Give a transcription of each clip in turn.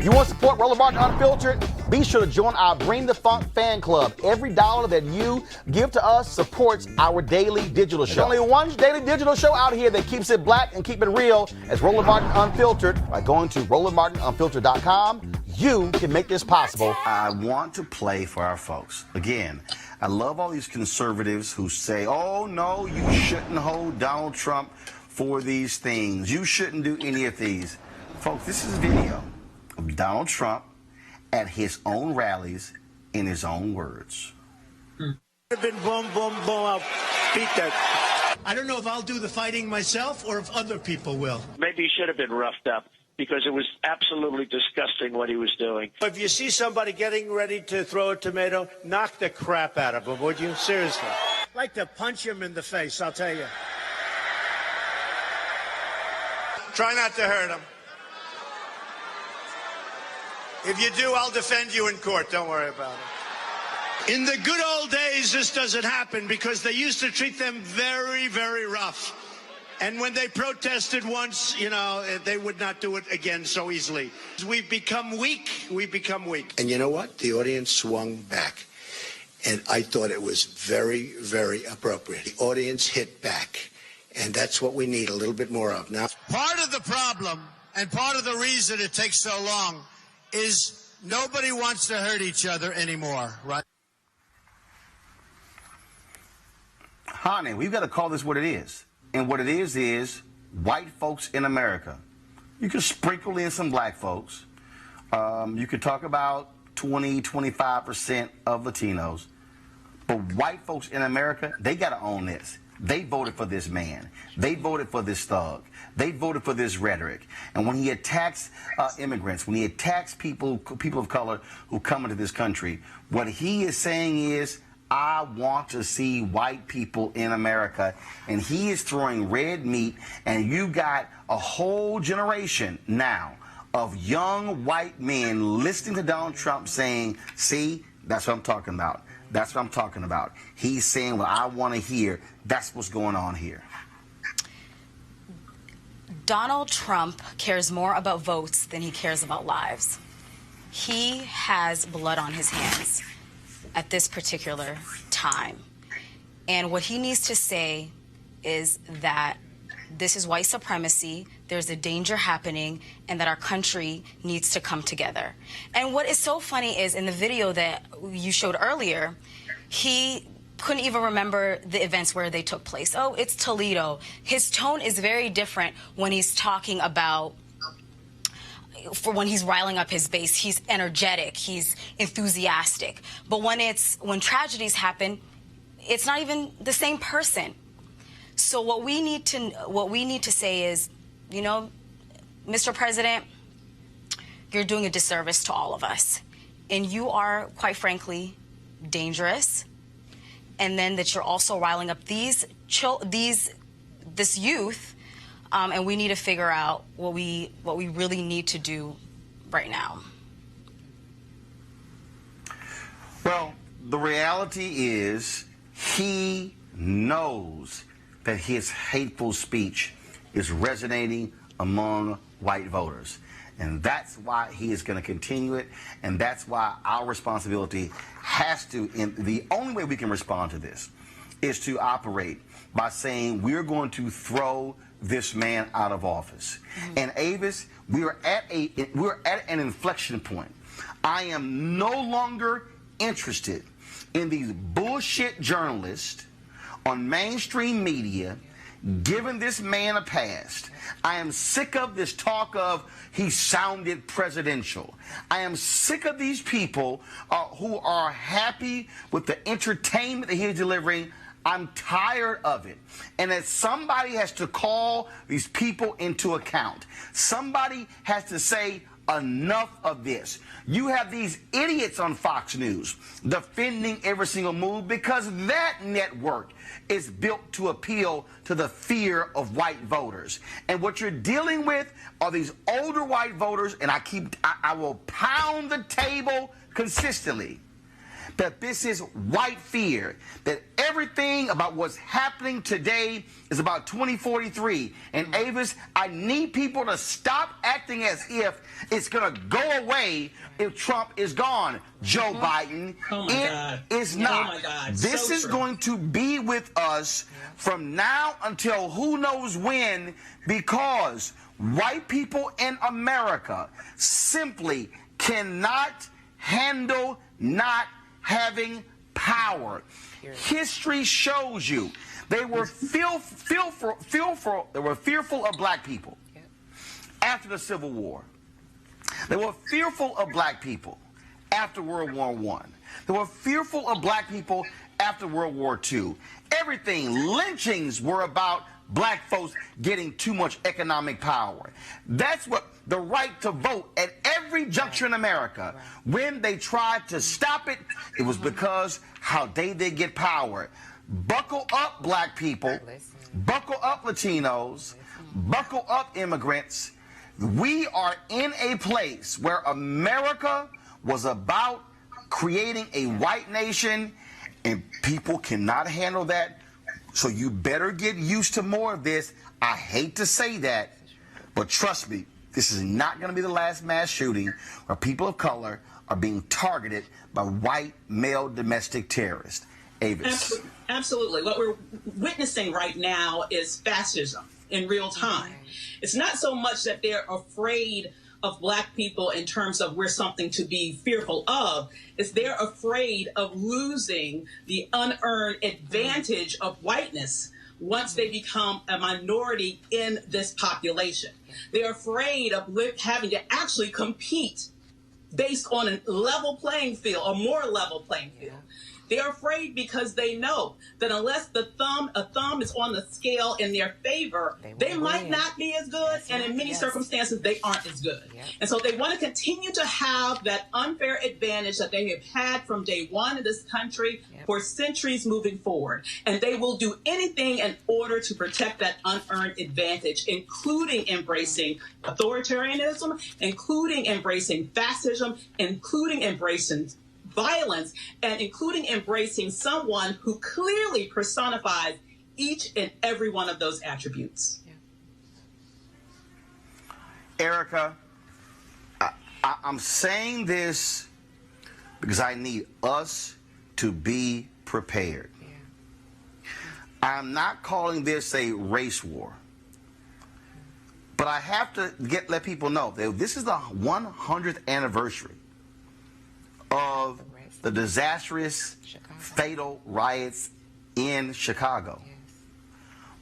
You want to support Roland Unfiltered? Be sure to join our Bring the Funk fan club. Every dollar that you give to us supports our daily digital show. There's only one daily digital show out here that keeps it black and keep it real. It's Roland Martin Unfiltered. By going to RolandMartinUnfiltered.com, you can make this possible. I want to play for our folks. Again, I love all these conservatives who say, oh, no, you shouldn't hold Donald Trump for these things. You shouldn't do any of these. Folks, this is a video of Donald Trump at his own rallies in his own words. Been boom, boom, boom. I'll beat that. I don't know if I'll do the fighting myself or if other people will. Maybe he should have been roughed up because it was absolutely disgusting what he was doing. If you see somebody getting ready to throw a tomato, knock the crap out of him, would you? Seriously. I'd like to punch him in the face, I'll tell you. Try not to hurt him. If you do, I'll defend you in court. Don't worry about it. In the good old days, this doesn't happen because they used to treat them very, very rough. And when they protested once, you know, they would not do it again so easily. We've become weak. We've become weak. And you know what? The audience swung back. And I thought it was very, very appropriate. The audience hit back. And that's what we need a little bit more of now. Part of the problem and part of the reason it takes so long is nobody wants to hurt each other anymore, right? Honey, we've got to call this what it is. And what it is white folks in America. You can sprinkle in some black folks. You could talk about 20, 25% of Latinos. But white folks in America, they got to own this. They voted for this man. They voted for this thug. They voted for this rhetoric. And when he attacks immigrants, when he attacks people of color who come into this country, what he is saying is, I want to see white people in America. And he is throwing red meat. And you got a whole generation now of young white men listening to Donald Trump saying, see, that's what I'm talking about. That's what I'm talking about. He's saying what I want to hear. That's what's going on here. Donald Trump cares more about votes than he cares about lives. He has blood on his hands at this particular time. And what he needs to say is that this is white supremacy, there's a danger happening, and that our country needs to come together. And what is so funny is in the video that you showed earlier, he couldn't even remember the events where they took place. Oh, it's Toledo. His tone is very different when he's talking about, for when he's riling up his base. He's energetic, he's enthusiastic. But when tragedies happen, it's not even the same person. So what we need to say is, you know, Mr. President, you're doing a disservice to all of us. And you are, quite frankly, dangerous. And then that you're also riling up this youth, and we need to figure out what we really need to do right now. Well, the reality is he knows that his hateful speech is resonating among white voters. And that's why he is going to continue it, and that's why our responsibility has to, and the only way we can respond to this is to operate by saying we're going to throw this man out of office. And Avis, we're at an inflection point. I am no longer interested in these bullshit journalists on mainstream media giving this man a pass. I am sick of this talk of he sounded presidential. I am sick of these people who are happy with the entertainment that he's delivering. I'm tired of it. And that somebody has to call these people into account. Somebody has to say, enough of this. You have these idiots on Fox News defending every single move because that network is built to appeal to the fear of white voters. And what you're dealing with are these older white voters, and I will pound the table consistently that this is white fear, that everything about what's happening today is about 2043. And Avis, I need people to stop acting as if it's going to go away if Trump is gone. Joe Biden, it is not. Oh my God. This is going to be with us from now until who knows when, because white people in America simply cannot handle not having power. History shows you they were fearful of black people after the Civil War. They were fearful of black people after World War I. They were fearful of black people after World War II. Everything, lynchings were about black folks getting too much economic power. That's what the right to vote at every juncture in America. When they tried to stop it, it was because how they get power. Buckle up, black people. Buckle up, Latinos. Buckle up, immigrants. We are in a place where America was about creating a white nation, and people cannot handle that. So you better get used to more of this. I hate to say that, but trust me, this is not going to be the last mass shooting where people of color are being targeted by white male domestic terrorists. Avis. Absolutely. What we're witnessing right now is fascism in real time. It's not so much that they're afraid of black people in terms of we're something to be fearful of. It's they're afraid of losing the unearned advantage of whiteness once they become a minority in this population. They're afraid of having to actually compete based on a level playing field, or more level playing field. They're afraid because they know that unless a thumb is on the scale in their favor, they might not be as good, and in many circumstances, they aren't as good. And so they want to continue to have that unfair advantage that they have had from day one in this country for centuries moving forward. And they will do anything in order to protect that unearned advantage, including embracing authoritarianism, including embracing fascism, including embracing violence, and including embracing someone who clearly personifies each and every one of those attributes. Erica, I'm saying this because I need us to be prepared. I'm not calling this a race war, but I have to let people know that this is the 100th anniversary of the disastrous, fatal riots in Chicago.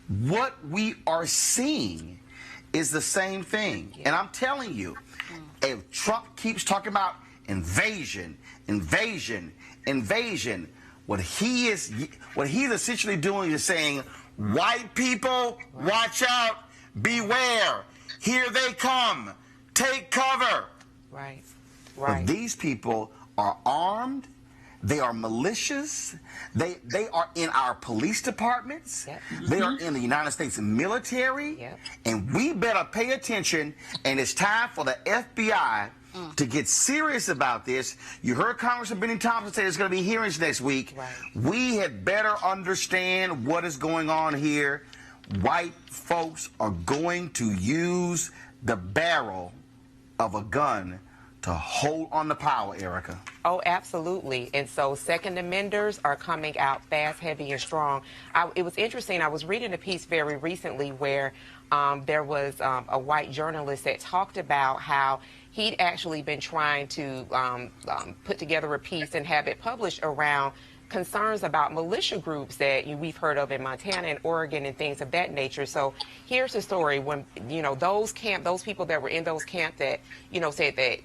What we are seeing is the same thing. And I'm telling you, if Trump keeps talking about invasion, what he's essentially doing is saying, white people, watch out, beware, here they come, take cover. But these people are armed, they are malicious, they are in our police departments, they are in the United States military, and we better pay attention, and it's time for the FBI to get serious about this. You heard Congressman Benny Thompson say there's going to be hearings next week. We had better understand what is going on here. White folks are going to use the barrel of a gun to hold on to power, Erica. Oh, absolutely. And so second amenders are coming out fast, heavy, and strong. It was interesting. I was reading a piece very recently where there was a white journalist that talked about how he'd actually been trying to put together a piece and have it published around concerns about militia groups that we've heard of in Montana and Oregon and things of that nature. So here's the story. When, those people that were in those camps that, said that,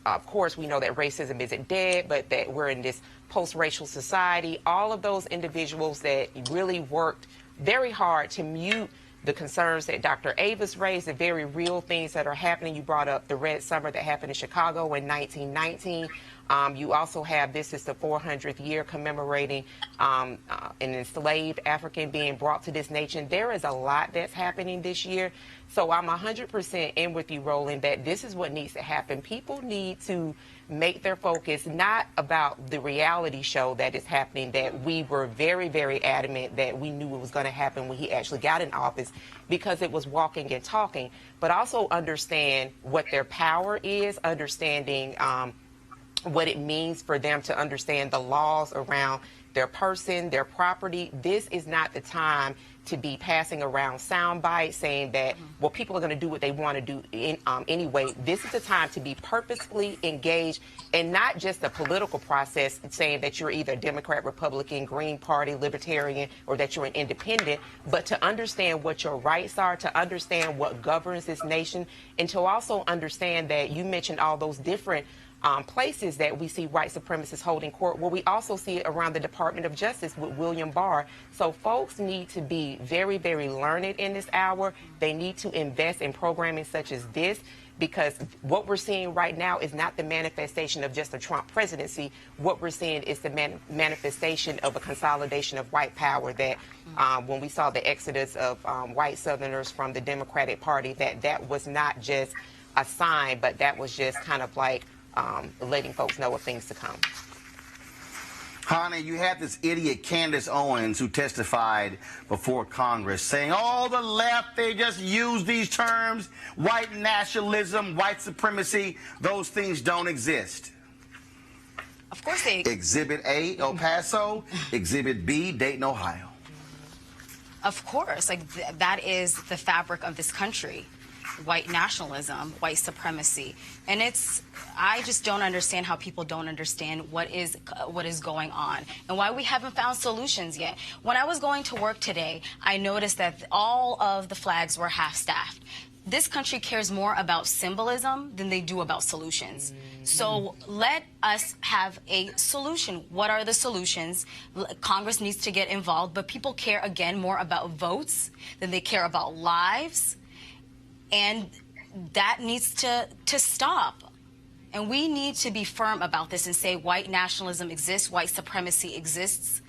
of course we know that racism isn't dead, but that we're in this post-racial society, all of those individuals that really worked very hard to mute the concerns that Dr. Avis raised, the very real things that are happening. You brought up the Red Summer that happened in Chicago in 1919. You also have, this is the 400th year commemorating an enslaved African being brought to this nation. There is a lot that's happening this year. So I'm 100% in with you, Roland, that this is what needs to happen. People need to make their focus not about the reality show that is happening, that we were very, very adamant that we knew it was going to happen when he actually got in office, because it was walking and talking, but also understand what their power is, understanding what it means for them to understand the laws around their person, their property. This is not the time to be passing around sound bites saying that, well, people are going to do what they want to do anyway. This is the time to be purposefully engaged, and not just a political process saying that you're either Democrat, Republican, Green Party, Libertarian, or that you're an independent, but to understand what your rights are, to understand what governs this nation, and to also understand that you mentioned all those different places that we see white supremacists holding court. Well, we also see it around the Department of Justice with William Barr. So folks need to be very, very learned in this hour. They need to invest in programming such as this, because what we're seeing right now is not the manifestation of just a Trump presidency. What we're seeing is the manifestation of a consolidation of white power, that when we saw the exodus of white Southerners from the Democratic Party, that was not just a sign, but that was just kind of like letting folks know of things to come. Honey, you had this idiot Candace Owens who testified before Congress saying, oh, the left, they just use these terms, white nationalism, white supremacy, those things don't exist. Of course they... Exhibit A, El Paso. Exhibit B, Dayton, Ohio. Of course, that is the fabric of this country. White nationalism, white supremacy. And I just don't understand how people don't understand what is going on and why we haven't found solutions yet. When I was going to work today, I noticed that all of the flags were half-staffed. This country cares more about symbolism than they do about solutions. So let us have a solution. What are the solutions? Congress needs to get involved, but people care, again, more about votes than they care about lives. And that needs to stop. And we need to be firm about this and say white nationalism exists, white supremacy exists,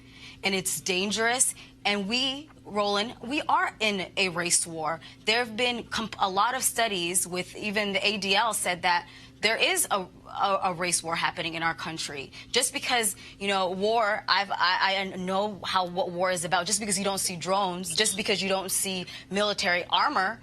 and it's dangerous. And we, Roland, we are in a race war. There have been a lot of studies with even the ADL said that there is a race war happening in our country. Just because, war, I know what war is about. Just because you don't see drones, just because you don't see military armor,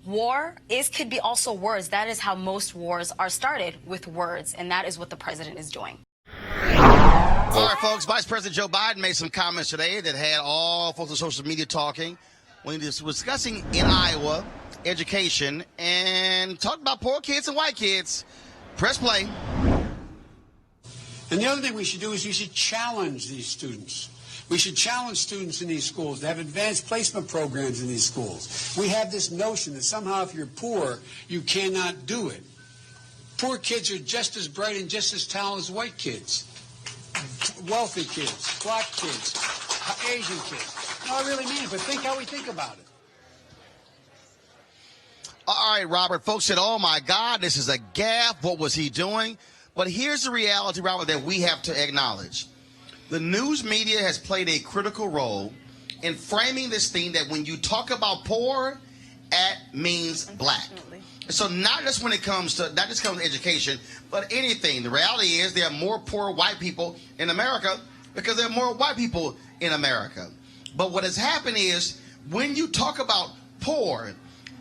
war could be also words. That is how most wars are started, with words, and that is what the president is doing. All right, folks, Vice President Joe Biden made some comments today that had all folks on social media talking when he was discussing in Iowa education and talked about poor kids and white kids. Press play. And the other thing we should do is we should challenge these students. We should challenge students in these schools to have advanced placement programs in these schools. We have this notion that somehow if you're poor, you cannot do it. Poor kids are just as bright and just as talented as white kids. Wealthy kids, black kids, Asian kids. No, I really mean it, but think how we think about it. All right, Robert, folks said, oh, my God, this is a gaffe. What was he doing? But here's the reality, Robert, that we have to acknowledge. The news media has played a critical role in framing this thing that when you talk about poor, that means black. So not just when it comes to, not just comes to education, but anything. The reality is there are more poor white people in America because there are more white people in America. But what has happened is when you talk about poor,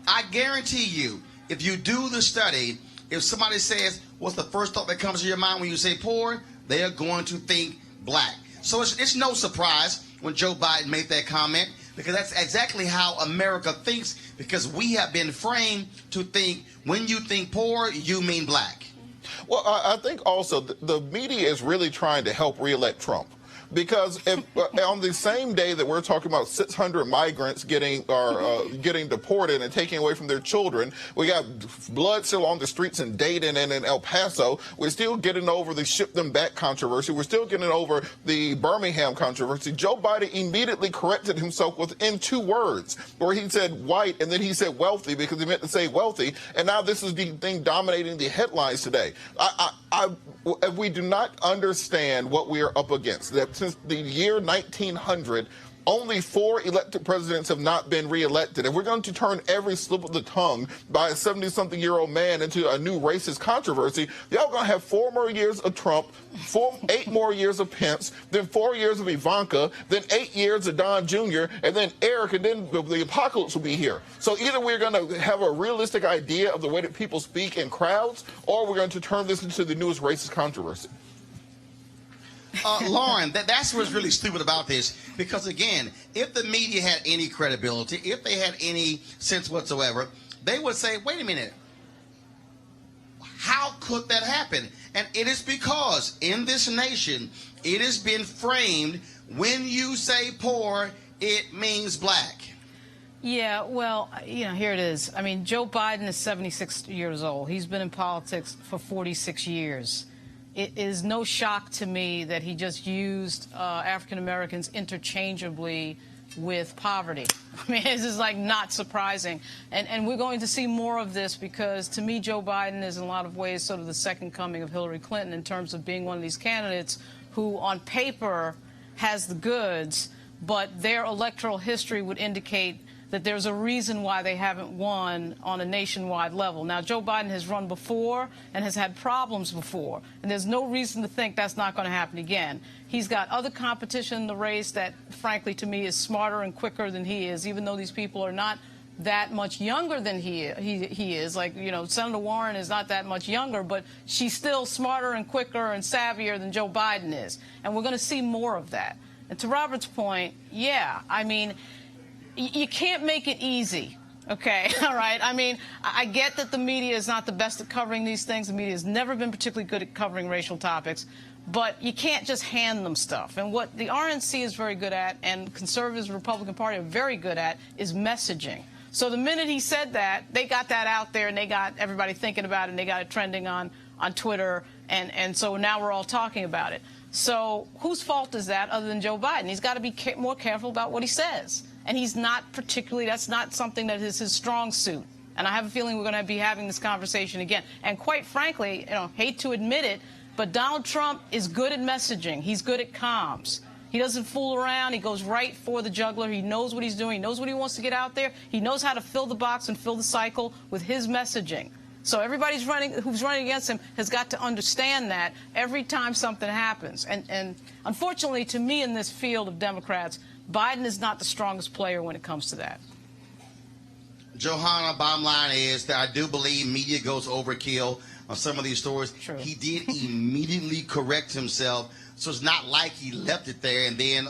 I guarantee you, if you do the study, if somebody says, what's the first thought that comes to your mind when you say poor? They are going to think black. So it's no surprise when Joe Biden made that comment, because that's exactly how America thinks, because we have been framed to think when you think poor, you mean black. Well, I think also the media is really trying to help reelect Trump. Because if, on the same day that we're talking about 600 migrants getting deported and taken away from their children, we got blood still on the streets in Dayton and in El Paso. We're still getting over the ship them back controversy. We're still getting over the Birmingham controversy. Joe Biden immediately corrected himself within 2 words, where he said white and then he said wealthy because he meant to say wealthy. And now this is the thing dominating the headlines today. If we do not understand what we are up against, that since the year 1900, only 4 elected presidents have not been reelected. If we're going to turn every slip of the tongue by a 70-something-year-old man into a new racist controversy, y'all going to have 4 more years of Trump, 8 more years of Pence, then 4 years of Ivanka, then 8 years of Don Jr., and then Eric, and then the apocalypse will be here. So either we're going to have a realistic idea of the way that people speak in crowds, or we're going to turn this into the newest racist controversy. Lauren, that's what's really stupid about this, because again, if the media had any credibility, if they had any sense whatsoever, they would say, wait a minute, how could that happen? And it is because in this nation, it has been framed, when you say poor, it means black. Yeah, well, here it is. I mean, Joe Biden is 76 years old. He's been in politics for 46 years. It is no shock to me that he just used African Americans interchangeably with poverty. I mean, it's just like not surprising. And we're going to see more of this, because to me, Joe Biden is in a lot of ways sort of the second coming of Hillary Clinton in terms of being one of these candidates who on paper has the goods, but their electoral history would indicate that there's a reason why they haven't won on a nationwide level. Now, Joe Biden has run before and has had problems before, and there's no reason to think that's not going to happen again. He's got other competition in the race that, frankly, to me, is smarter and quicker than he is, even though these people are not that much younger than he is. Like, Senator Warren is not that much younger, but she's still smarter and quicker and savvier than Joe Biden is. And we're going to see more of that. And to Robert's point, yeah, I mean, you can't make it easy, okay? All right? I mean, I get that the media is not the best at covering these things. The media has never been particularly good at covering racial topics. But you can't just hand them stuff. And what the RNC is very good at, and conservatives and Republican Party are very good at, is messaging. So the minute he said that, they got that out there, and they got everybody thinking about it, and they got it trending on Twitter, and so now we're all talking about it. So whose fault is that other than Joe Biden? He's got to be more careful about what he says. And he's not particularly, that's not something that is his strong suit. And I have a feeling we're going to be having this conversation again. And quite frankly, hate to admit it, but Donald Trump is good at messaging. He's good at comms. He doesn't fool around. He goes right for the jugular. He knows what he's doing. He knows what he wants to get out there. He knows how to fill the box and fill the cycle with his messaging. So everybody who's running against him has got to understand that every time something happens. And unfortunately, to me, in this field of Democrats, Biden is not the strongest player when it comes to that. Johanna, bottom line is that I do believe media goes overkill on some of these stories. True. He did immediately correct himself, so it's not like he left it there and then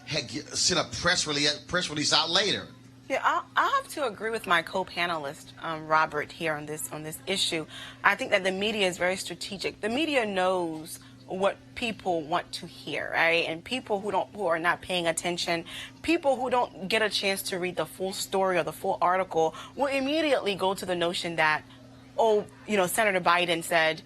had sent a press release out later. Yeah, I have to agree with my co-panelist, Robert, here on this issue. I think that the media is very strategic. The media knows what people want to hear, right? And people who are not paying attention, people who don't get a chance to read the full story or the full article, will immediately go to the notion that, Senator Biden said,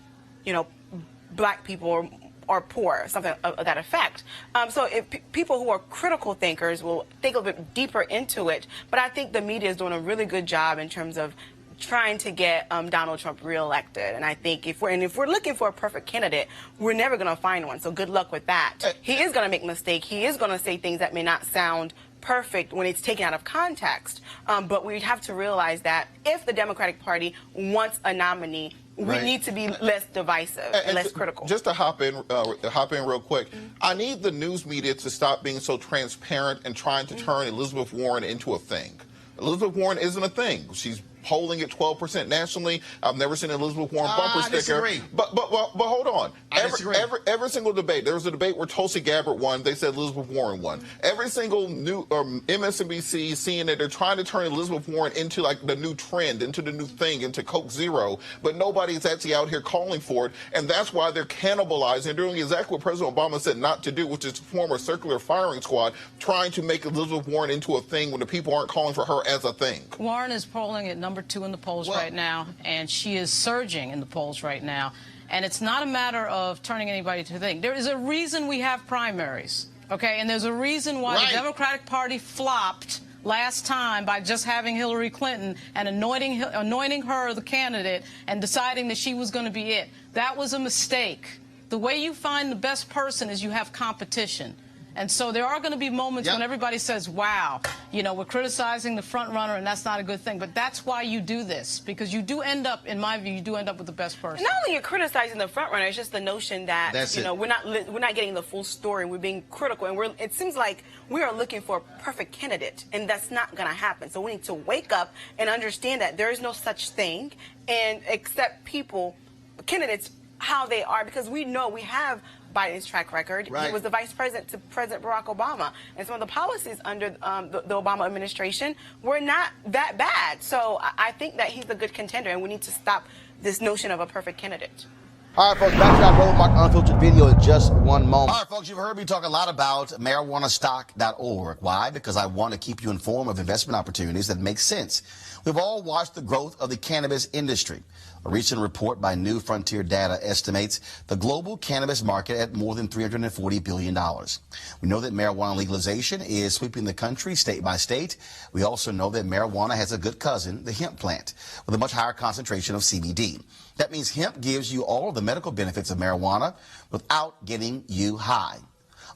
black people are poor, something of that effect. So if people who are critical thinkers will think a little bit deeper into it, but I think the media is doing a really good job in terms of trying to get Donald Trump reelected. And I think if we're looking for a perfect candidate, we're never going to find one. So good luck with that. He is going to make mistakes. He is going to say things that may not sound perfect when it's taken out of context. But we have to realize that if the Democratic Party wants a nominee, we need to be less divisive and less critical. Just to hop in real quick, I need the news media to stop being so transparent and trying to turn Elizabeth Warren into a thing. Elizabeth Warren isn't a thing. She's polling at 12% nationally. I've never seen an Elizabeth Warren bumper sticker. Disagree. But hold on. I disagree. Every single debate, there was a debate where Tulsi Gabbard won. They said Elizabeth Warren won. Every single new MSNBC, CNN, they're trying to turn Elizabeth Warren into like the new trend, into the new thing, into Coke Zero. But nobody's actually out here calling for it, and that's why they're cannibalizing, doing exactly what President Obama said not to do, which is to form a circular firing squad, trying to make Elizabeth Warren into a thing when the people aren't calling for her as a thing. Warren is polling at number 2 in the polls right now, and she is surging in the polls right now. And it's not a matter of turning anybody to a thing. There is a reason we have primaries, okay? And there's a reason why the Democratic Party flopped last time by just having Hillary Clinton and anointing her the candidate and deciding that she was going to be it. That was a mistake. The way you find the best person is you have competition. And so there are going to be moments when everybody says, wow, you know, we're criticizing the front runner and that's not a good thing. But that's why you do this, because you do end up, in my view, you do end up with the best person. Not only you're criticizing the front runner, it's just the notion that we're not getting the full story. We're being critical, and it seems like we are looking for a perfect candidate, and that's not going to happen. So we need to wake up and understand that there is no such thing, and accept candidates how they are, because we know we have Biden's track record. He was the vice president to President Barack Obama, and some of the policies under the Obama administration were not that bad. So I think that he's a good contender, and we need to stop this notion of a perfect candidate. All right, folks, back to our Roland Martin Unfiltered video in just one moment. All right, folks, you've heard me talk a lot about marijuanastock.org. Why? Because I want to keep you informed of investment opportunities that make sense. We've all watched the growth of the cannabis industry. A recent report by New Frontier Data estimates the global cannabis market at more than $340 billion. We know that marijuana legalization is sweeping the country state by state. We also know that marijuana has a good cousin, the hemp plant, with a much higher concentration of CBD. That means hemp gives you all of the medical benefits of marijuana without getting you high.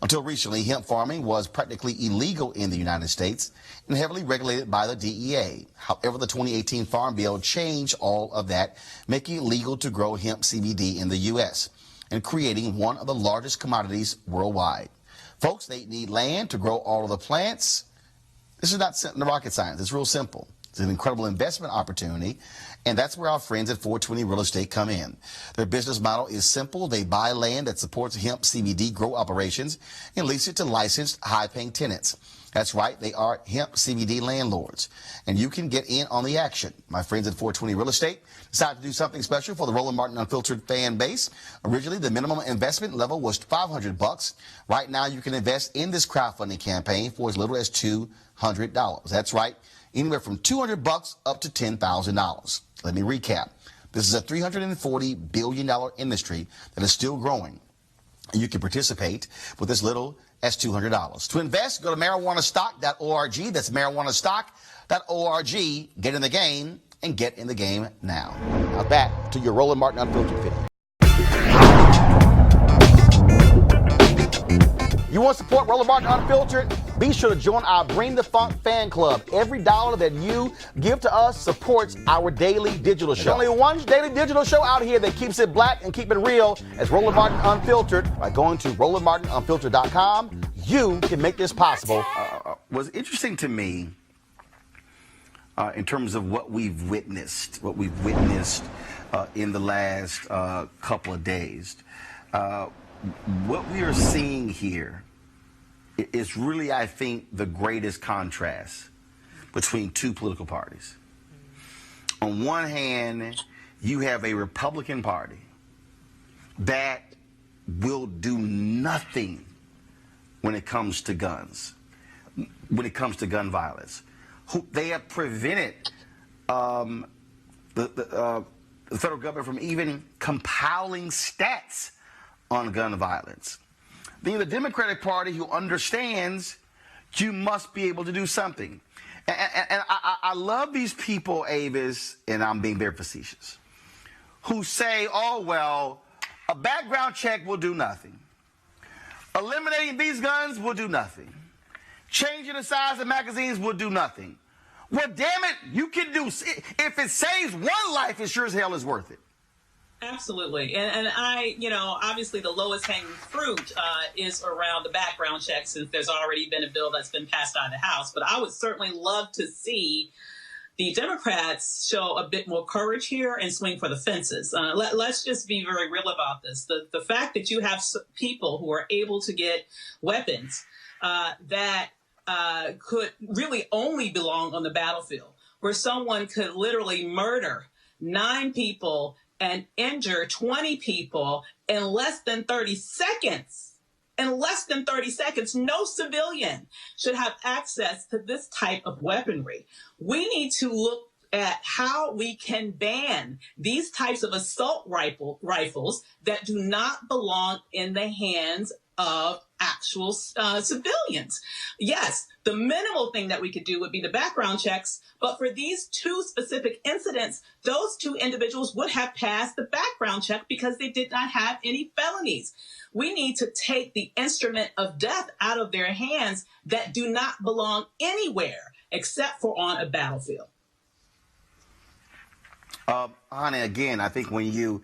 Until recently, hemp farming was practically illegal in the United States and heavily regulated by the DEA. However, the 2018 Farm Bill changed all of that, making it legal to grow hemp CBD in the U.S. and creating one of the largest commodities worldwide. Folks, they need land to grow all of the plants. This is not rocket science. It's real simple. It's an incredible investment opportunity, and that's where our friends at 420 Real Estate come in. Their business model is simple. They buy land that supports hemp CBD grow operations and lease it to licensed, high-paying tenants. That's right, they are hemp CBD landlords, and you can get in on the action. My friends at 420 Real Estate decided to do something special for the Roland Martin Unfiltered fan base. Originally, the minimum investment level was $500. Right now, you can invest in this crowdfunding campaign for as little as $200. That's right, anywhere from $200 up to $10,000. Let me recap. This is a $340 billion industry that is still growing. And you can participate with as little as $200. To invest, go to marijuanastock.org. That's marijuanastock.org. Get in the game and get in the game now. Now back to your Roland Martin Unfiltered video. You want to support Roland Martin Unfiltered? Be sure to join our Bring the Funk fan club. Every dollar that you give to us supports our daily digital show. There's only one daily digital show out here that keeps it black and keep it real. It's Roland Martin Unfiltered. By going to RolandMartinUnfiltered.com, you can make this possible. What's interesting to me in terms of what we've witnessed in the last couple of days, what we are seeing here is really, I think, the greatest contrast between two political parties. On one hand, you have a Republican Party that will do nothing when it comes to guns, when it comes to gun violence. They have prevented the federal government from even compiling stats on gun violence. Then the Democratic Party, who understands you must be able to do something. And I love these people, Avis, and I'm being very facetious, who say, oh, well, a background check will do nothing. Eliminating these guns will do nothing. Changing the size of magazines will do nothing. Well, damn it, you can do, if it saves one life, it sure as hell is worth it. Absolutely. And I, obviously the lowest hanging fruit is around the background check, since there's already been a bill that's been passed out of the House. But I would certainly love to see The Democrats show a bit more courage here and swing for the fences. Let's just be very real about this. The fact that you have people who are able to get weapons that could really only belong on the battlefield, where someone could literally murder 9 people and injure 20 people in less than 30 seconds. In less than 30 seconds, no civilian should have access to this type of weaponry. We need to look at how we can ban these types of assault rifles that do not belong in the hands of actual civilians. Yes, the minimal thing that we could do would be the background checks, but for these 2 specific incidents, those 2 individuals would have passed the background check because they did not have any felonies. We need to take the instrument of death out of their hands that do not belong anywhere except for on a battlefield. Anna, again, I think when you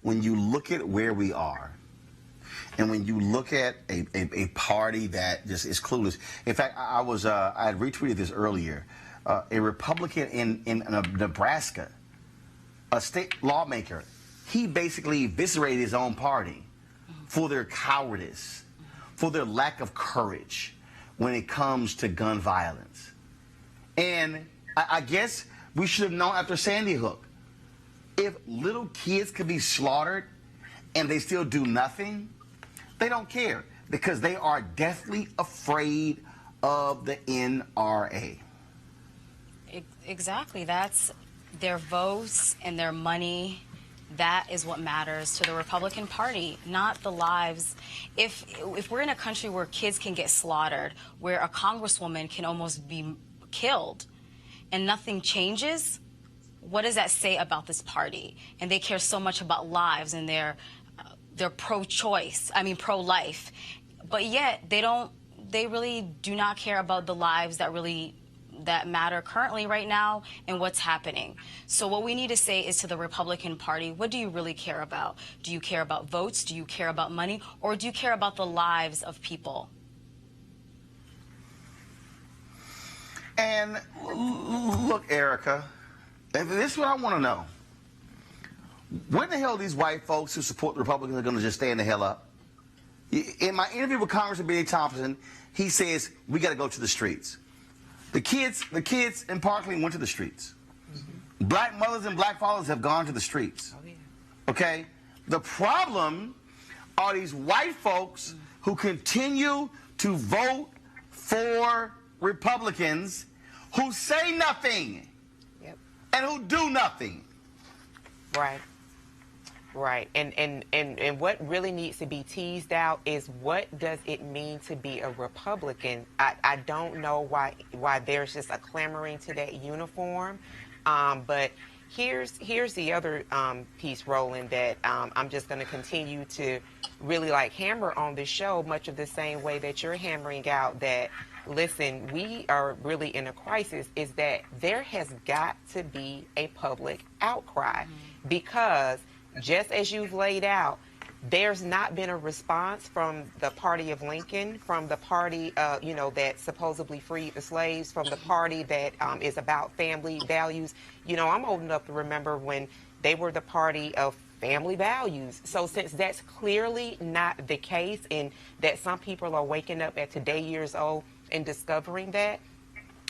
look at where we are, and when you look at a party that just is clueless. In fact, I had retweeted this earlier. A Republican in Nebraska, a state lawmaker, he basically eviscerated his own party for their cowardice, for their lack of courage when it comes to gun violence. And I guess we should have known after Sandy Hook, if little kids could be slaughtered and they still do nothing, they don't care because they are deathly afraid of the NRA. Exactly. That's their votes and their money. That is what matters to the Republican Party, not the lives. If we're in a country where kids can get slaughtered, where a congresswoman can almost be killed, and nothing changes, what does that say about this party? And they care so much about lives, and they're pro-choice, pro-life, but yet they really do not care about the lives that matter currently right now and what's happening. So what we need to say is to the Republican Party, what do you really care about? Do you care about votes? Do you care about money? Or do you care about the lives of people? And look, Erica, this is what I want to know. When the hell are these white folks who support the Republicans are going to just stand the hell up? In my interview with Congressman Benny Thompson, he says we got to go to the streets. The kids in Parkland went to the streets. Mm-hmm. Black mothers and black fathers have gone to the streets. Oh, yeah. Okay? The problem are these white folks who continue to vote for Republicans who say nothing. Yep. And who do nothing. Right. Right. And what really needs to be teased out is what does it mean to be a Republican? I don't know why there's just a clamoring to that uniform. But here's the other piece, Roland, that I'm just going to continue to really hammer on this show, much of the same way that you're hammering out that, listen, we are really in a crisis, is that there has got to be a public outcry because just as you've laid out, there's not been a response from the party of Lincoln, from the party, that supposedly freed the slaves, from the party that is about family values. I'm old enough to remember when they were the party of family values. So since that's clearly not the case and that some people are waking up at today years old and discovering that,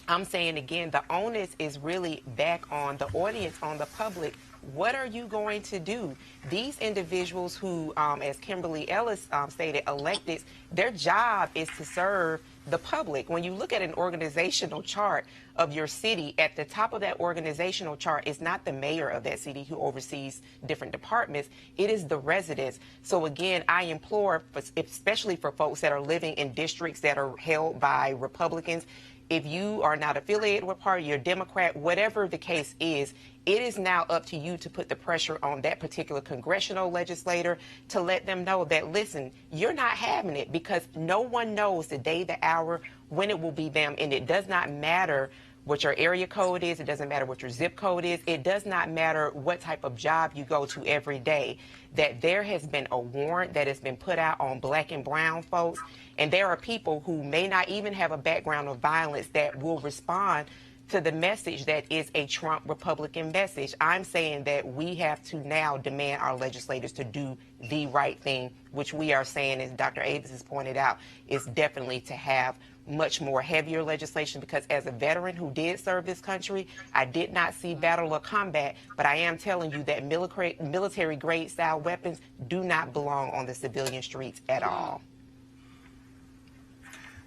I'm saying again, the onus is really back on the audience, on the public. What are you going to do? These individuals who, as Kimberly Ellis stated, elected, their job is to serve the public. When you look at an organizational chart of your city, at the top of that organizational chart is not the mayor of that city who oversees different departments. It is the residents. So again, I implore, especially for folks that are living in districts that are held by Republicans, if you are not affiliated with a party, you're a Democrat, whatever the case is, it is now up to you to put the pressure on that particular congressional legislator to let them know that, listen, you're not having it because no one knows the day, the hour, when it will be them. And it does not matter what your area code is. It doesn't matter what your zip code is. It does not matter what type of job you go to every day. That there has been a warrant that has been put out on black and brown folks. And there are people who may not even have a background of violence that will respond to the message that is a Trump Republican message. I'm saying that we have to now demand our legislators to do the right thing, which we are saying, as Dr. Avis has pointed out, is definitely to have much more heavier legislation, because as a veteran who did serve this country, I did not see battle or combat, but I am telling you that military grade style weapons do not belong on the civilian streets at all.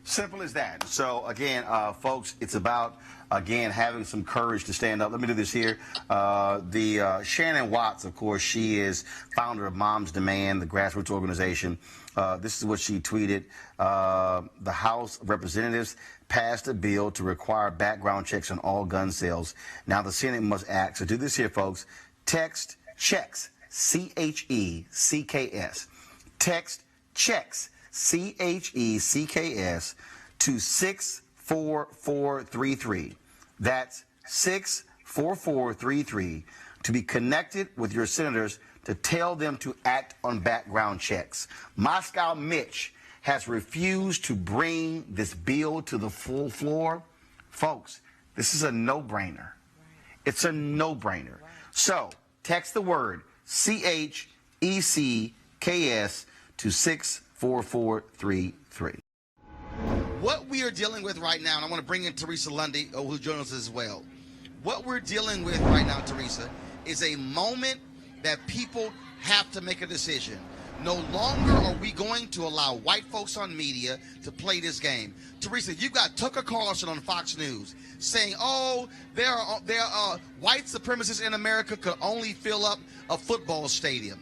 Simple as that. So again, folks, it's about, again, having some courage to stand up. Let me do this here. Shannon Watts, of course, she is founder of Moms Demand, the grassroots organization. This is what she tweeted. The House of Representatives passed a bill to require background checks on all gun sales. Now the Senate must act. So do this here, folks. Text checks, C-H-E-C-K-S. Text checks, C-H-E-C-K-S, to 64433. That's 64433, to be connected with your senators to tell them to act on background checks. Moscow Mitch has refused to bring this bill to the full floor. Folks, this is a no-brainer. It's a no-brainer. So text the word C-H-E-C-K-S to 64433. What we are dealing with right now, and I want to bring in Teresa Lundy, who joins us as well. What we're dealing with right now, Teresa, is a moment that people have to make a decision. No longer are we going to allow white folks on media to play this game. Teresa, you've got Tucker Carlson on Fox News saying, oh, there are white supremacists in America could only fill up a football stadium.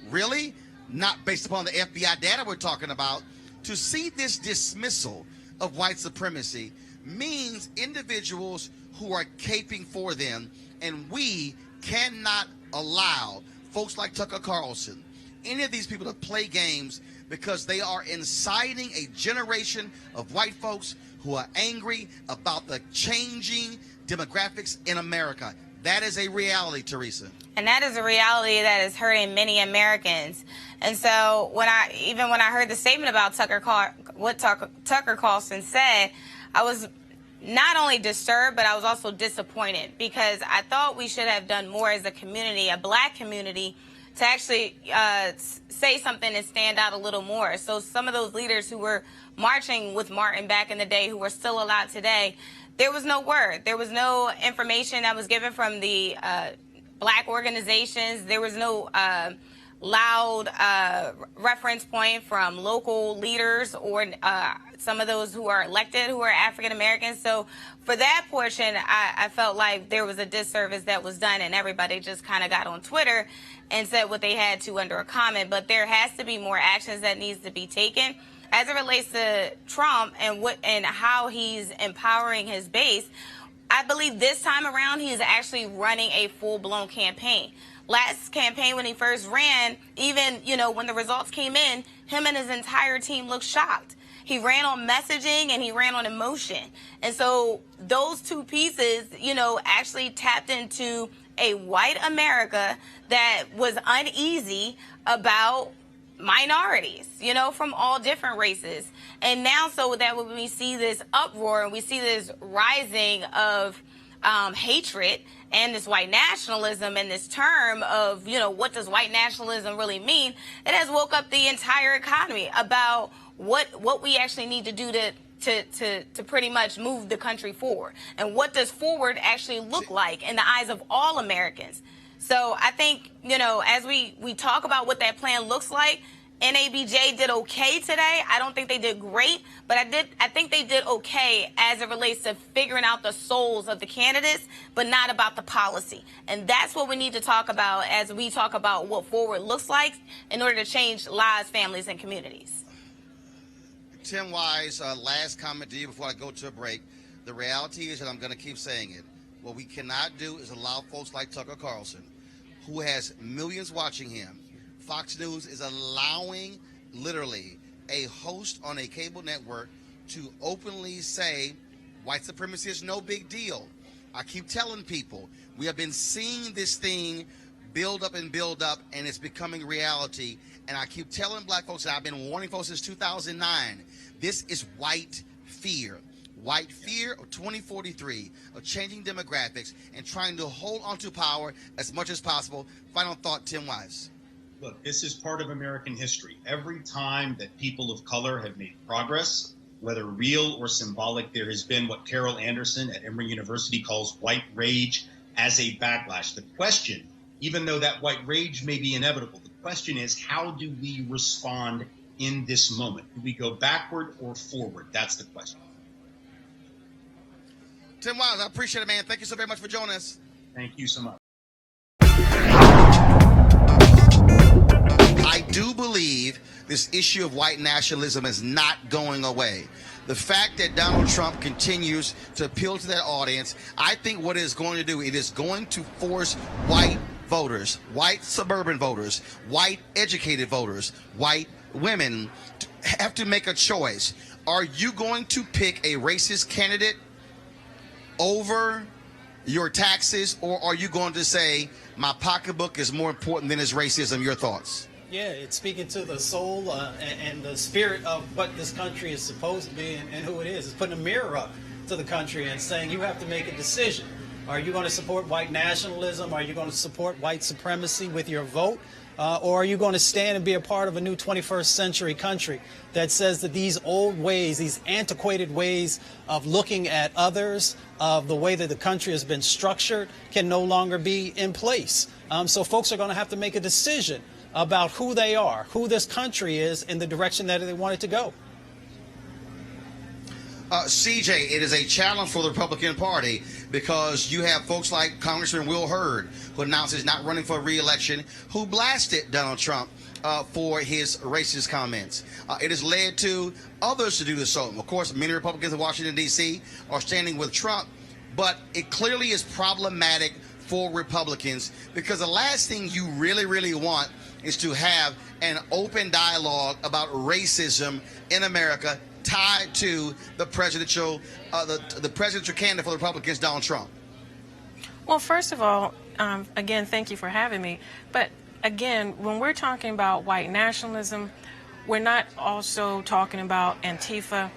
Really? Not based upon the FBI data we're talking about. To see this dismissal of white supremacy means individuals who are caping for them, and we cannot allow folks like Tucker Carlson, any of these people, to play games, because they are inciting a generation of white folks who are angry about the changing demographics in America. That is a reality, Teresa. And that is a reality that is hurting many Americans. And so when I heard the statement about what Tucker Carlson said, I was not only disturbed, but I was also disappointed, because I thought we should have done more as a community, a black community, to actually say something and stand out a little more. So some of those leaders who were marching with Martin back in the day, who are still alive today, there was no word. There was no information that was given from the black organizations. There was no loud reference point from local leaders or some of those who are elected who are African Americans. So for that portion, I felt like there was a disservice that was done, and everybody just kind of got on Twitter and said what they had to under a comment. But there has to be more actions that needs to be taken as it relates to Trump and how he's empowering his base. I believe this time around he is actually running a full-blown campaign. Last campaign, when he first ran, even, when the results came in, him and his entire team looked shocked. He ran on messaging and he ran on emotion. And so those two pieces, actually tapped into a white America that was uneasy about minorities, from all different races. And now, so that when we see this uproar and we see this rising of hatred and this white nationalism and this term of, what does white nationalism really mean? It has woke up the entire economy about what we actually need to do to pretty much move the country forward. And what does forward actually look like in the eyes of all Americans? So I think, as we talk about what that plan looks like, NABJ did okay today. I don't think they did great, but I think they did okay as it relates to figuring out the souls of the candidates, but not about the policy. And that's what we need to talk about as we talk about what forward looks like in order to change lives, families, and communities. Tim Wise, last comment to you before I go to a break. The reality is, and I'm going to keep saying it, what we cannot do is allow folks like Tucker Carlson, who has millions watching him. Fox News is allowing, literally, a host on a cable network to openly say white supremacy is no big deal. I keep telling people, we have been seeing this thing build up, and it's becoming reality. And I keep telling black folks, and I've been warning folks since 2009, this is white fear. white fear of 2043, of changing demographics, and trying to hold onto power as much as possible. Final thought, Tim Wise. Look, this is part of American history. Every time that people of color have made progress, whether real or symbolic, there has been what Carol Anderson at Emory University calls white rage as a backlash. The question, even though that white rage may be inevitable, the question is, how do we respond in this moment? Do we go backward or forward? That's the question. Tim Wise, I appreciate it, man. Thank you so very much for joining us. Thank you so much. I do believe this issue of white nationalism is not going away. The fact that Donald Trump continues to appeal to that audience, I think what it is going to do, it is going to force white voters, white suburban voters, white educated voters, white women to have to make a choice. Are you going to pick a racist candidate over your taxes, or are you going to say my pocketbook is more important than his racism? Your thoughts? Yeah, it's speaking to the soul and the spirit of what this country is supposed to be and who it is. It's putting a mirror up to the country and saying you have to make a decision. Are you going to support white nationalism? Are you going to support white supremacy with your vote? Or are you going to stand and be a part of a new 21st century country that says that these old ways, these antiquated ways of looking at others, of the way that the country has been structured, can no longer be in place? So folks are going to have to make a decision about who they are, who this country is, in the direction that they want it to go. CJ, it is a challenge for the Republican Party because you have folks like Congressman Will Hurd, who announced he's not running for re-election, who blasted Donald Trump for his racist comments. It has led to others to do the same. Of course, many Republicans in Washington, D.C. are standing with Trump, but it clearly is problematic for Republicans because the last thing you really, really want is to have an open dialogue about racism in America tied to the presidential candidate for the Republicans, Donald Trump. Well, first of all, again, thank you for having me. But again, when we're talking about white nationalism, we're not also talking about Antifa.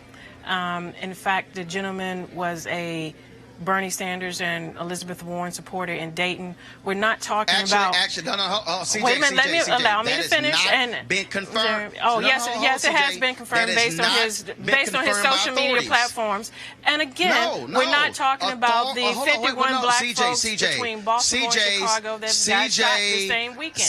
In fact, the gentleman was a Bernie Sanders and Elizabeth Warren supporter in Dayton. We're not talking about. CJ, wait a minute. Allow me to finish. And been confirmed. Yes, it has been confirmed based on his social media platforms. And again, we're not talking about the 51 black folks between Baltimore and Chicago that got shot the same weekend.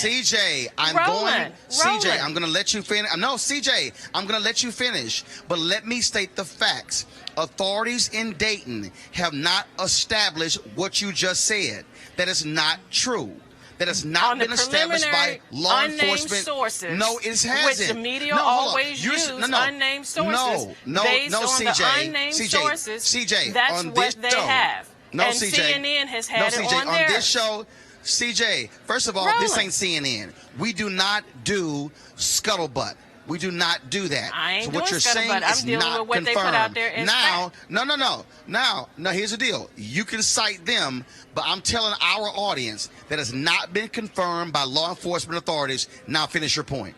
I'm going to let you finish. No, CJ, I'm going to let you finish. But let me state the facts. Authorities in Dayton have not established what you just said. That is not true. That has not been established by law enforcement. Sources, no, it hasn't. Which the media always use unnamed sources. Based on the unnamed sources, CJ, that's on what they have. No, and CJ, CNN has had it on on theirs. this show. CJ, first of all, Roland. This ain't CNN. We do not do scuttlebutt. We do not do that. I ain't so doing what you're saying I'm is dealing not with what confirmed. they put out there is now, fact. No, here's the deal. You can cite them, but I'm telling our audience that has not been confirmed by law enforcement authorities. Now finish your point.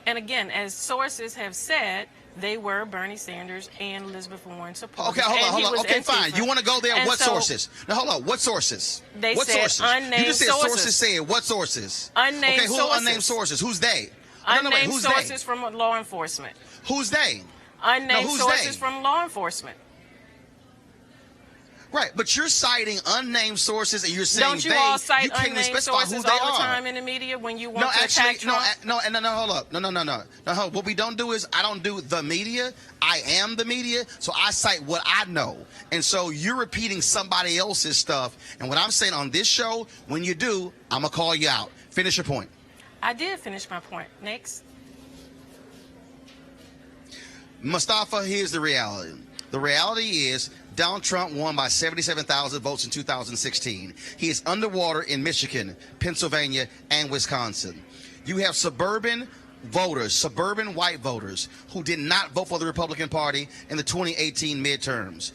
And again, as sources have said, they were Bernie Sanders and Elizabeth Warren supporters. Okay, hold on. Okay, fine. You want to go there? And what so, sources? Now, hold on. What sources? They what said sources? unnamed You just said sources. Said what sources? Unnamed okay, who sources. Unnamed sources? Who's they? Unnamed who's sources they? from law enforcement. Who's they? Unnamed who's sources they? from law enforcement. Right, but you're citing unnamed sources and you're saying don't you all cite you can't even unnamed specify sources who they all the are. time in the media when you want to attack Trump? No, hold up. No. What we don't do is I don't do the media. I am the media, so I cite what I know. And so you're repeating somebody else's stuff. And what I'm saying on this show, when you do, I'm going to call you out. Finish your point. I did finish my point. Next. Mustafa, here's the reality. The reality is Donald Trump won by 77,000 votes in 2016. He is underwater in Michigan, Pennsylvania, and Wisconsin. You have suburban voters, suburban white voters, who did not vote for the Republican Party in the 2018 midterms.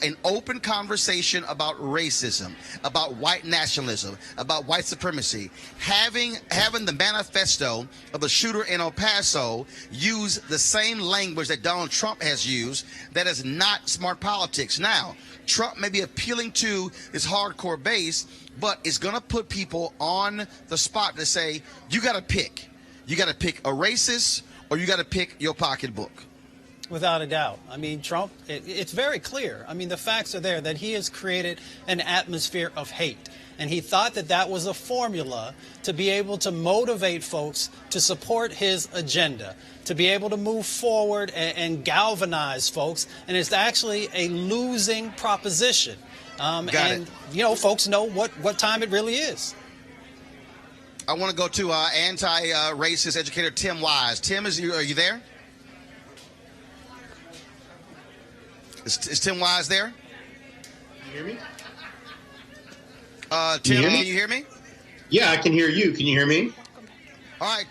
An open conversation about racism, about white nationalism, about white supremacy. Having the manifesto of the shooter in El Paso use the same language that Donald Trump has used, that is not smart politics. Now, Trump may be appealing to his hardcore base, but it's going to put people on the spot to say, you got to pick. You got to pick a racist or you got to pick your pocketbook. Without a doubt. I mean, Trump, it's very clear. I mean, the facts are there that he has created an atmosphere of hate. And he thought that that was a formula to be able to motivate folks to support his agenda, to be able to move forward and galvanize folks. And it's actually a losing proposition. You know, folks know what time it really is. I want to go to anti-racist educator Tim Wise. Tim, are you there? Is Tim Wise there? Can you hear me? Tim, can you hear me? Yeah, I can hear you. Can you hear me? All right,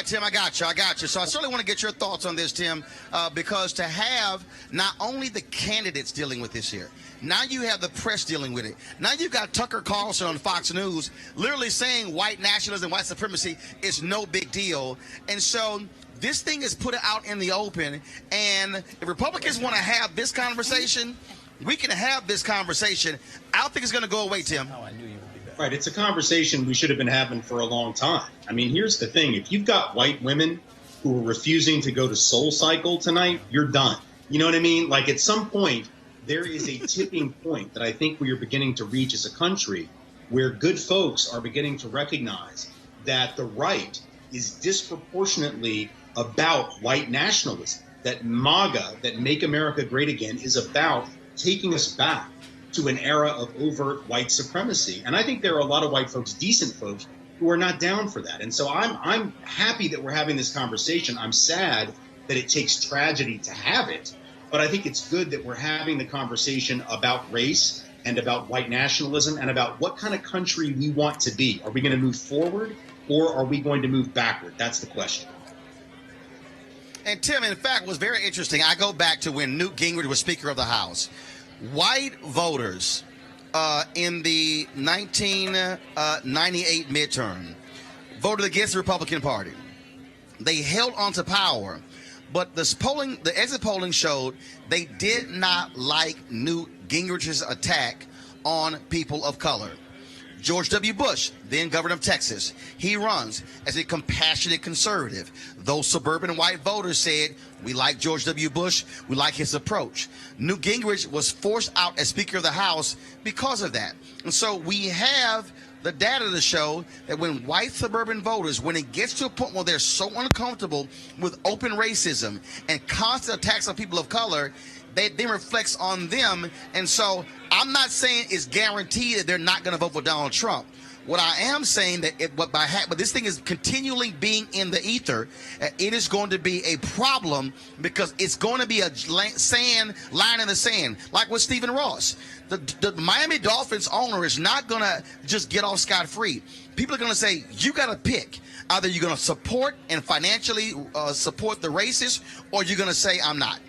Tim, I got you. So I certainly want to get your thoughts on this, Tim, because to have not only the candidates dealing with this here, now you have the press dealing with it. Now you've got Tucker Carlson on Fox News literally saying white nationalism, white supremacy is no big deal. And so this thing is put out in the open. And if Republicans want to have this conversation, we can have this conversation. I don't think it's going to go away, Tim. Oh, I knew you would be back. Right. It's a conversation we should have been having for a long time. I mean, here's the thing. If you've got white women who are refusing to go to Soul Cycle tonight, you're done. You know what I mean? Like, at some point, there is a tipping point that I think we are beginning to reach as a country where good folks are beginning to recognize that the right is disproportionately about white nationalism, that MAGA, that Make America Great Again, is about taking us back to an era of overt white supremacy. And I think there are a lot of white folks, decent folks, who are not down for that. And so I'm happy that we're having this conversation. I'm sad that it takes tragedy to have it. But I think it's good that we're having the conversation about race and about white nationalism and about what kind of country we want to be. Are we going to move forward or are we going to move backward? That's the question. And Tim, in fact, was very interesting. I go back to when Newt Gingrich was Speaker of the House. White voters in the 1998 midterm voted against the Republican Party. They held on to power. But the exit polling showed they did not like Newt Gingrich's attack on people of color. George W. Bush, then governor of Texas, he runs as a compassionate conservative. Those suburban white voters said, we like George W. Bush, we like his approach. Newt Gingrich was forced out as Speaker of the House because of that. And so we have the data to show that when white suburban voters, when it gets to a point where they're so uncomfortable with open racism and constant attacks on people of color, that then reflects on them. And so I'm not saying it's guaranteed that they're not going to vote for Donald Trump. What I am saying that but this thing is continually being in the ether. It is going to be a problem because it's going to be a line in the sand, like with Stephen Ross. The Miami Dolphins owner is not going to just get off scot-free. People are going to say, you got to pick. Either you're going to support and financially support the racists, or you're going to say, I'm not.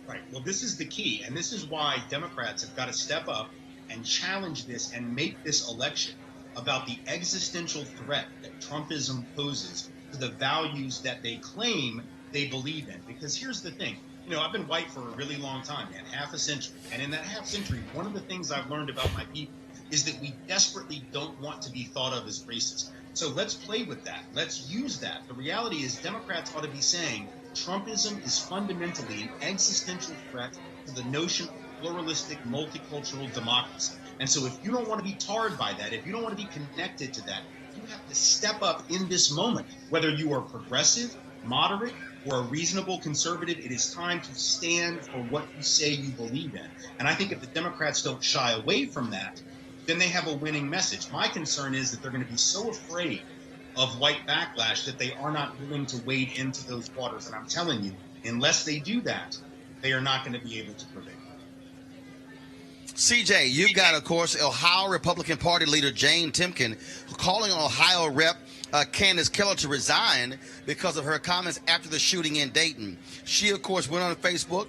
Right. Well, this is the key. And this is why Democrats have got to step up and challenge this and make this election about the existential threat that Trumpism poses to the values that they claim they believe in. Because here's the thing. You know, I've been white for a really long time, man, half a century. And in that half century, one of the things I've learned about my people is that we desperately don't want to be thought of as racist. So let's play with that. Let's use that. The reality is Democrats ought to be saying Trumpism is fundamentally an existential threat to the notion of pluralistic, multicultural democracy. And so if you don't want to be tarred by that, if you don't want to be connected to that, you have to step up in this moment. Whether you are progressive, moderate, or a reasonable conservative, it is time to stand for what you say you believe in. And I think if the Democrats don't shy away from that, then they have a winning message. My concern is that they're going to be so afraid of white backlash that they are not willing to wade into those waters. And I'm telling you, unless they do that, they are not going to be able to prevail. CJ, you've got, of course, Ohio Republican Party leader Jane Timken calling on Ohio Rep Candace Keller to resign because of her comments after the shooting in Dayton. She, of course, went on Facebook,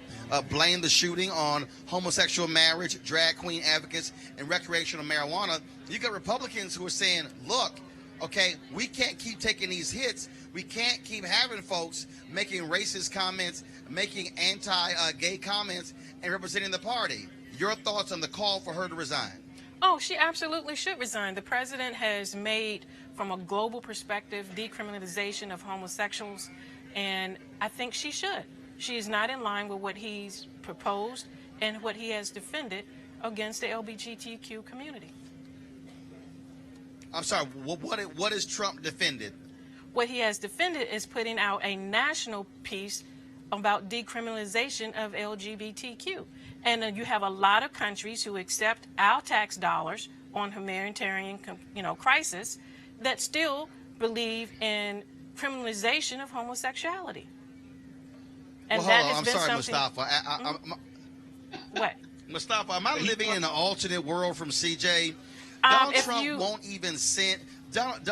blamed the shooting on homosexual marriage, drag queen advocates, and recreational marijuana. You got Republicans who are saying, look, okay, we can't keep taking these hits. We can't keep having folks making racist comments, making anti-gay comments, and representing the party. Your thoughts on the call for her to resign? Oh, she absolutely should resign. The president has made, from a global perspective, decriminalization of homosexuals, and I think she should. She is not in line with what he's proposed and what he has defended against the LGBTQ community. I'm sorry, what is Trump defended? What he has defended is putting out a national piece about decriminalization of LGBTQ. And you have a lot of countries who accept our tax dollars on humanitarian, crisis that still believe in criminalization of homosexuality. And well, that hold on. has I'm been sorry, something. Mustafa. What? Mustafa, am I living in an alternate world from CJ? Donald Trump won't even send.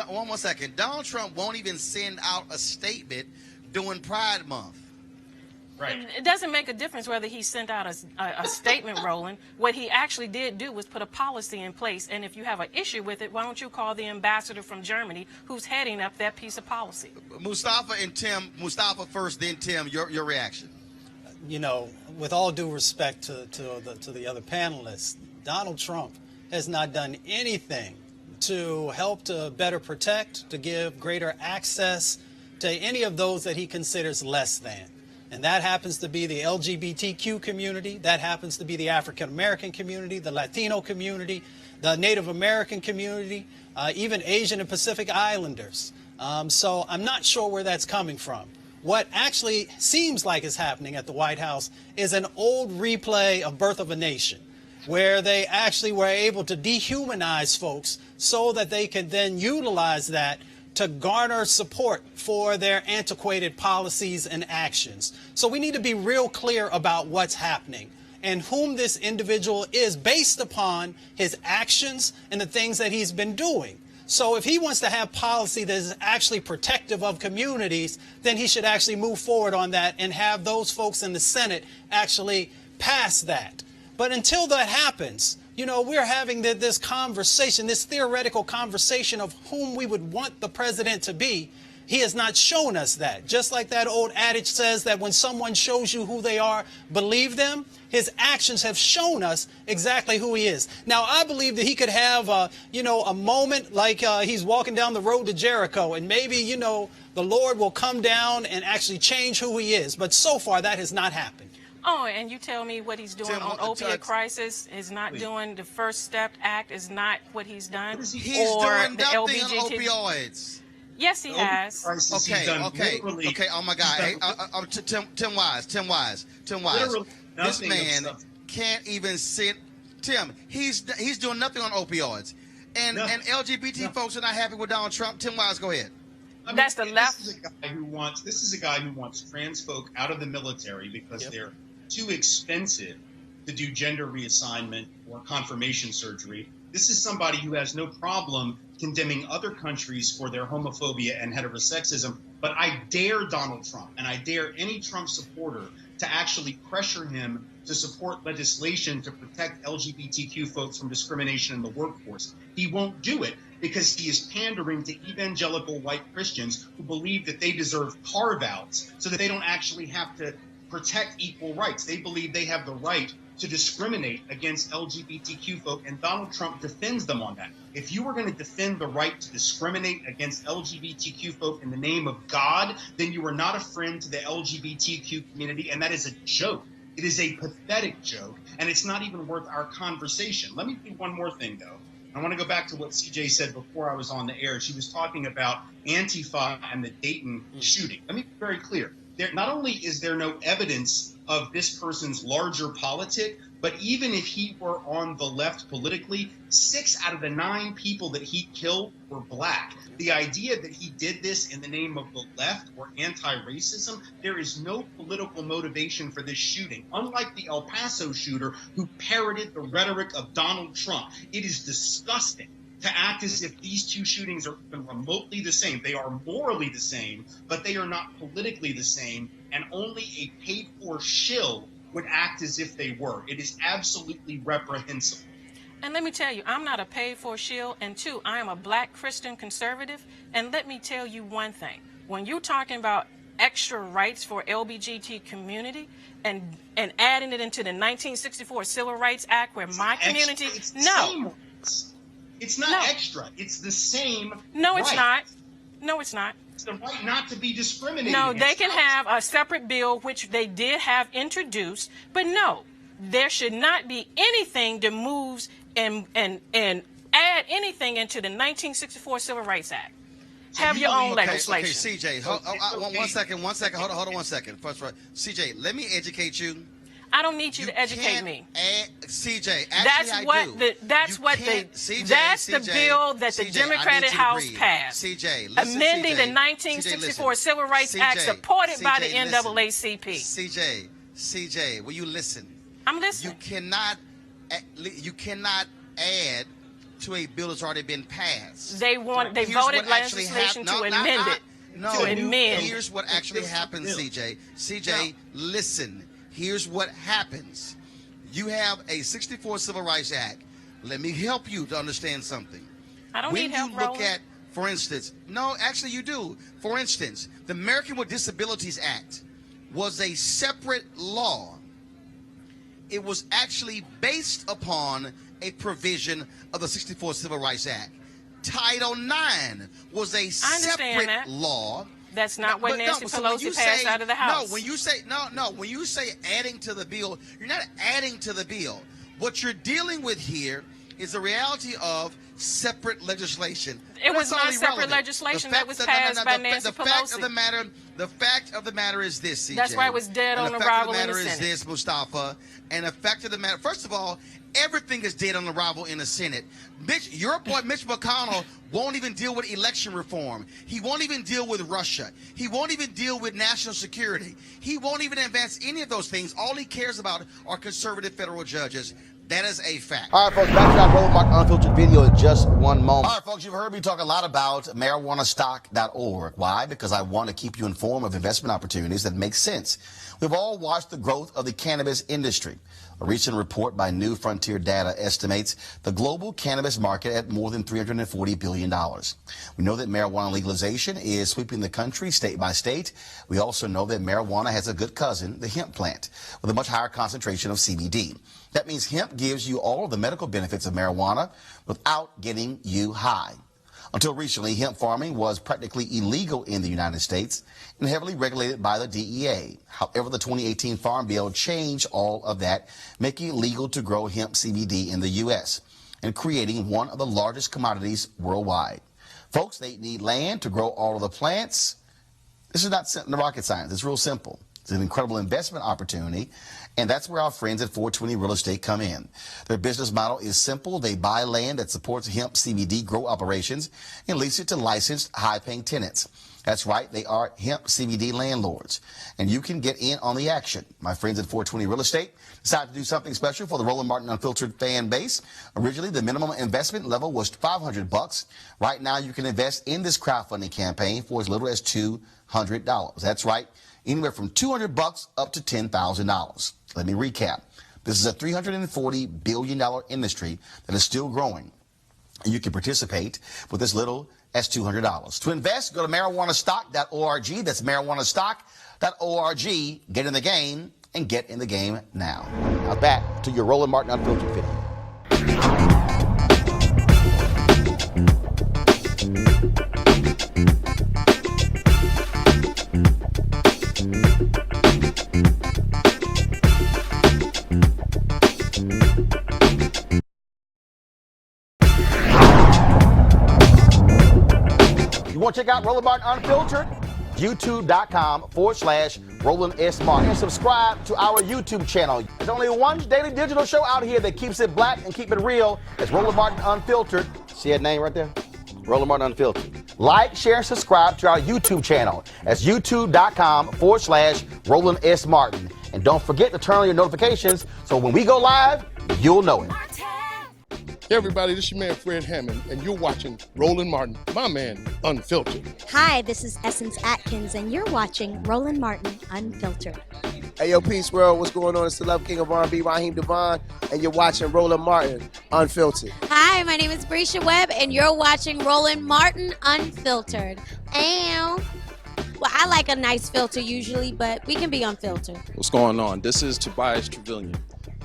One more second. Donald Trump won't even send out a statement during Pride Month. Right. It doesn't make a difference whether he sent out a statement, Roland. What he actually did do was put a policy in place. And if you have an issue with it, why don't you call the ambassador from Germany who's heading up that piece of policy? Mustafa and Tim. Mustafa first, then Tim. Your reaction. You know, with all due respect to the other panelists, Donald Trump has not done anything to help to better protect, to give greater access to any of those that he considers less than. And that happens to be the LGBTQ community, that happens to be the African American community, the Latino community, the Native American community, even Asian and Pacific Islanders. So I'm not sure where that's coming from. What actually seems like is happening at the White House is an old replay of Birth of a Nation, where they actually were able to dehumanize folks so that they can then utilize that to garner support for their antiquated policies and actions. So we need to be real clear about what's happening and whom this individual is based upon his actions and the things that he's been doing. So if he wants to have policy that is actually protective of communities, then he should actually move forward on that and have those folks in the Senate actually pass that. But until that happens, you know, we're having this conversation, this theoretical conversation of whom we would want the president to be. He has not shown us that. Just like that old adage says that when someone shows you who they are, believe them. His actions have shown us exactly who he is. Now, I believe that he could have, a moment like he's walking down the road to Jericho, and maybe, the Lord will come down and actually change who he is. But so far, that has not happened. Oh, and you tell me what he's doing on opioid crisis is not doing the First Step Act, is not what he's done. He's or doing the nothing LBGT. on opioids. Yes, he has. Okay. Oh my God. Hey, Tim Wise. This man can't even sit. Tim, he's doing nothing on opioids, and LGBT folks are not happy with Donald Trump. Tim Wise, go ahead. That's the left. This is a guy who wants trans folk out of the military because they're too expensive to do gender reassignment or confirmation surgery. This is somebody who has no problem condemning other countries for their homophobia and heterosexism. But I dare Donald Trump, and I dare any Trump supporter to actually pressure him to support legislation to protect LGBTQ folks from discrimination in the workforce. He won't do it because he is pandering to evangelical white Christians who believe that they deserve carve-outs so that they don't actually have to protect equal rights. They believe they have the right to discriminate against LGBTQ folk, and Donald Trump defends them on that. If you were going to defend the right to discriminate against LGBTQ folk in the name of God, then you are not a friend to the LGBTQ community, and that is a joke. It is a pathetic joke, and it's not even worth our conversation. Let me do one more thing, though. I want to go back to what CJ said before I was on the air. She was talking about Antifa and the Dayton shooting. Let me be very clear. Not only is there no evidence of this person's larger politic, but even if he were on the left politically, 6 out of the 9 people that he killed were black. The idea that he did this in the name of the left or anti-racism, there is no political motivation for this shooting. Unlike the El Paso shooter who parroted the rhetoric of Donald Trump, it is disgusting to act as if these two shootings are even remotely the same. They are morally the same, but they are not politically the same, and only a paid-for shill would act as if they were. It is absolutely reprehensible. And let me tell you, I'm not a paid-for shill, and two, I am a black Christian conservative, and let me tell you one thing. When you're talking about extra rights for LGBT community and adding it into the 1964 Civil Rights Act where my community... No. It's not extra. It's the same No, it's right. not. No, it's not. It's the right not to be discriminated No, against. they can have a separate bill, which they did have introduced, but no, there should not be anything that moves and add anything into the 1964 Civil Rights Act. Have your own legislation. Okay, CJ, one second. Hold on 1 second. First, CJ, let me educate you. I don't need you to educate me. CJ, that's actually what I do. that's the bill that the Democratic House passed. CJ, amending CJ, the 1964 Civil Rights Act supported by the NAACP. CJ, will you listen? I'm listening. You cannot add to a bill that's already been passed. They voted legislation to amend it. No, here's what actually happens, CJ. CJ, listen. Here's what happens. You have a 64 Civil Rights Act. Let me help you to understand something. I don't need help, When you look Roland. at, for instance, no, actually you do. For instance, the American with Disabilities Act was a separate law. It was actually based upon a provision of the 64 Civil Rights Act. Title IX was a separate law. That's not what Nancy Pelosi passed out of the House. No, when you say adding to the bill, you're not adding to the bill. What you're dealing with here is the reality of separate legislation. It was not separate legislation that was passed by Nancy Pelosi. The fact of the matter is this, CJ. That's why it was dead on arrival in the Senate. The fact of the matter is this, Mustafa. And the fact of the matter, first of all, everything is dead on arrival in the Senate. Your boy Mitch McConnell won't even deal with election reform. He won't even deal with Russia. He won't even deal with national security. He won't even advance any of those things. All he cares about are conservative federal judges. That is a fact. All right, folks, back to our Roland Martin Unfiltered video in just one moment. All right, folks, you've heard me talk a lot about marijuanastock.org. Why? Because I want to keep you informed of investment opportunities that make sense. We've all watched the growth of the cannabis industry. A recent report by New Frontier Data estimates the global cannabis market at more than $340 billion. We know that marijuana legalization is sweeping the country state by state. We also know that marijuana has a good cousin, the hemp plant, with a much higher concentration of CBD. That means hemp gives you all of the medical benefits of marijuana without getting you high. Until recently, hemp farming was practically illegal in the United States and heavily regulated by the DEA. However, the 2018 Farm Bill changed all of that, making it legal to grow hemp CBD in the U.S. and creating one of the largest commodities worldwide. Folks, they need land to grow all of the plants. This is not rocket science. It's real simple. It's an incredible investment opportunity, and that's where our friends at 420 Real Estate come in. Their business model is simple. They buy land that supports hemp CBD grow operations and lease it to licensed, high-paying tenants. That's right, they are hemp CBD landlords, and you can get in on the action. My friends at 420 Real Estate decided to do something special for the Roland Martin Unfiltered fan base. Originally, the minimum investment level was $500. Right now, you can invest in this crowdfunding campaign for as little as $200. That's right, anywhere from $200 up to $10,000. Let me recap. This is a $340 billion industry that is still growing. And you can participate with as little as $200. To invest, go to marijuanastock.org. That's marijuanastock.org. Get in the game and get in the game now. Now back to your Roland Martin Unfiltered video. You want to check out Roland Martin Unfiltered? YouTube.com/Roland S. Martin. And subscribe to our YouTube channel. There's only one daily digital show out here that keeps it black and keep it real. It's Roland Martin Unfiltered. See that name right there? Roland Martin Unfiltered. Like, share, and subscribe to our YouTube channel. That's YouTube.com/Roland S. Martin. And don't forget to turn on your notifications so when we go live, you'll know it. Hey everybody, this is your man Fred Hammond, and you're watching Roland Martin, my man, Unfiltered. Hi, this is Essence Atkins, and you're watching Roland Martin Unfiltered. Hey yo, peace world, what's going on? It's the Love King of R&B, Raheem Devon, and you're watching Roland Martin Unfiltered. Hi, my name is Brescia Webb, and you're watching Roland Martin Unfiltered. And well, I like a nice filter usually, but we can be unfiltered. What's going on? This is Tobias Trevelyan,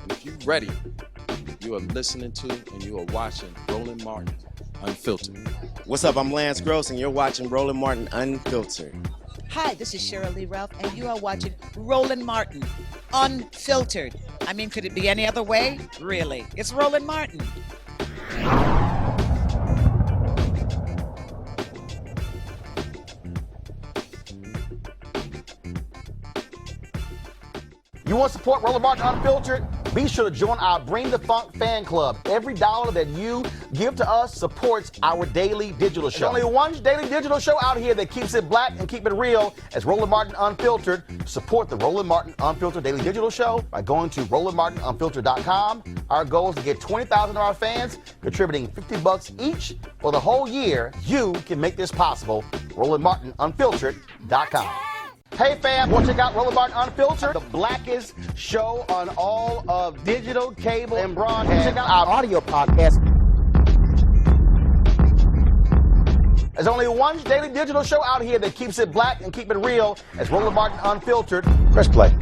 and if you're ready, you are listening to and you are watching Roland Martin Unfiltered. What's up? I'm Lance Gross, and you're watching Roland Martin Unfiltered. Hi, this is Cheryl Lee Ralph, and you are watching Roland Martin Unfiltered. I mean, could it be any other way? Really? It's Roland Martin. You want to support Roland Martin Unfiltered? Be sure to join our Bring the Funk fan club. Every dollar that you give to us supports our daily digital show. There's only one daily digital show out here that keeps it black and keep it real as Roland Martin Unfiltered. Support the Roland Martin Unfiltered daily digital show by going to RolandMartinUnfiltered.com. Our goal is to get 20,000 of our fans contributing $50 each for the whole year. You can make this possible. RolandMartinUnfiltered.com. Hey fam, want to check out Roland Martin Unfiltered, the blackest show on all of digital, cable, and broadcast. Check out our audio podcast. There's only one daily digital show out here that keeps it black and keep it real as Roland Martin Unfiltered. Press play.